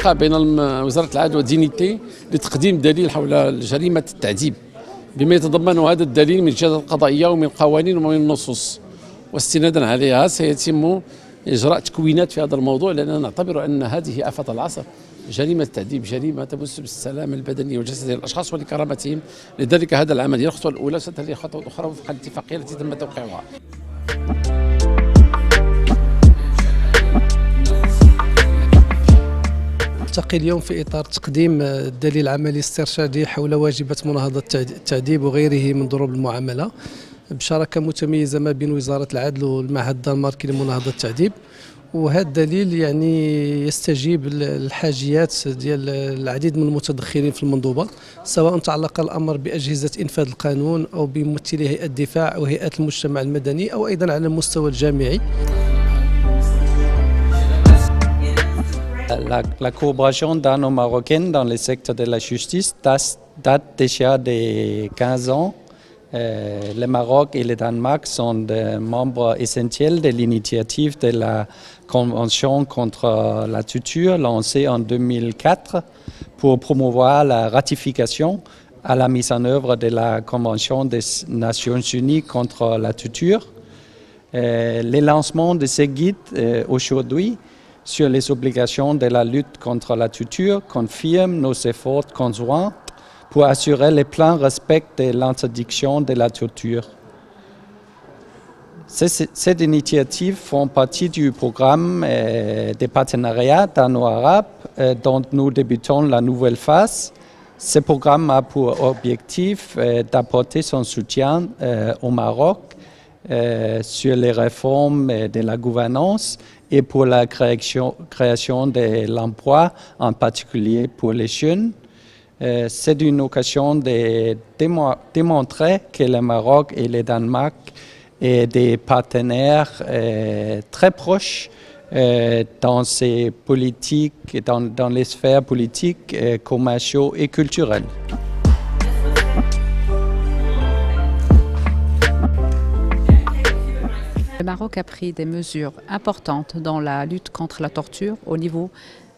اتفاق بين وزارة العدل والدينيتي لتقديم دليل حول جريمة التعذيب بما يتضمن هذا الدليل من الجهات القضائية ومن قوانين ومن النصوص، واستنادا عليها سيتم إجراء تكوينات في هذا الموضوع، لأننا نعتبر أن هذه آفة العصر. جريمة التعذيب جريمة تمس بالسلامة البدنية والجسدية للأشخاص ولكرامتهم، لذلك هذا العمل هي الخطوة الأولى، ستلي خطوة أخرى وفق الاتفاقية التي تم توقيعها. نلتقي اليوم في إطار تقديم دليل عملي استرشادي حول واجبات مناهضة التعذيب وغيره من ضروب المعاملة بشراكة متميزة ما بين وزارة العدل والمعهد الدنماركي لمناهضة التعذيب. وهذا الدليل يعني يستجيب للحاجيات ديال العديد من المتدخلين في المنظومة، سواء تعلق الأمر بأجهزة إنفاذ القانون أو بممثلي هيئة الدفاع أو هيئات المجتمع المدني أو أيضا على المستوى الجامعي. La coopération dano-marocaine dans le secteur de la justice date déjà de 15 ans. Le Maroc et le Danemark sont des membres essentiels de l'initiative de la Convention contre la torture lancée en 2004 pour promouvoir la ratification à la mise en œuvre de la Convention des Nations Unies contre la torture. Le lancement de ce guide aujourd'hui sur les obligations de la lutte contre la torture confirme nos efforts conjoints pour assurer le plein respect de l'interdiction de la torture. Cette initiative fait partie du programme de partenariat dano-arabe dont nous débutons la nouvelle phase. Ce programme a pour objectif d'apporter son soutien au Maroc sur les réformes de la gouvernance et pour la création de l'emploi, en particulier pour les jeunes. C'est une occasion de démontrer que le Maroc et le Danemark sont des partenaires très proches dans ces politiques, dans les sphères politiques, commerciales et culturelles. Le Maroc a pris des mesures importantes dans la lutte contre la torture au niveau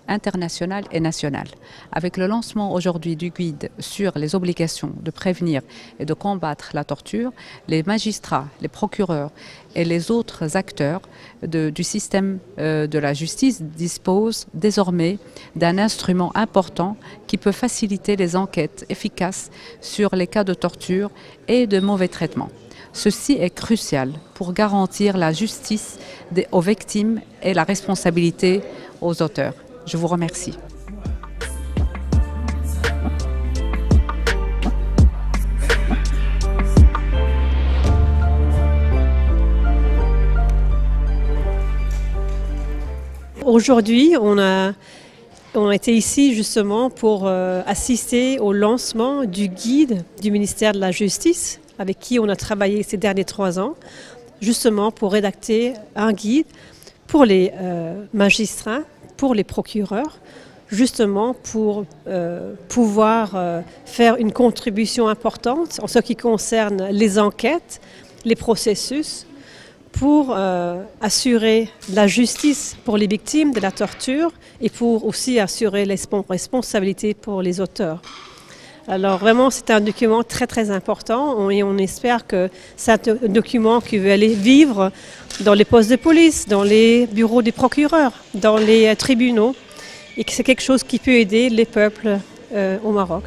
international et national. Avec le lancement aujourd'hui du guide sur les obligations de prévenir et de combattre la torture, les magistrats, les procureurs et les autres acteurs du système de la justice disposent désormais d'un instrument important qui peut faciliter les enquêtes efficaces sur les cas de torture et de mauvais traitements. Ceci est crucial pour garantir la justice aux victimes et la responsabilité aux auteurs. Je vous remercie. Aujourd'hui, on a été ici justement pour assister au lancement du guide du ministère de la Justice, avec qui on a travaillé ces derniers 3 ans, justement pour rédacter un guide pour les magistrats, pour les procureurs, justement pour pouvoir faire une contribution importante en ce qui concerne les enquêtes, les processus, pour assurer la justice pour les victimes de la torture et pour aussi assurer les responsabilités pour les auteurs. Alors vraiment, c'est un document très très important et on espère que c'est un document qui va aller vivre dans les postes de police, dans les bureaux des procureurs, dans les tribunaux et que c'est quelque chose qui peut aider les peuples au Maroc.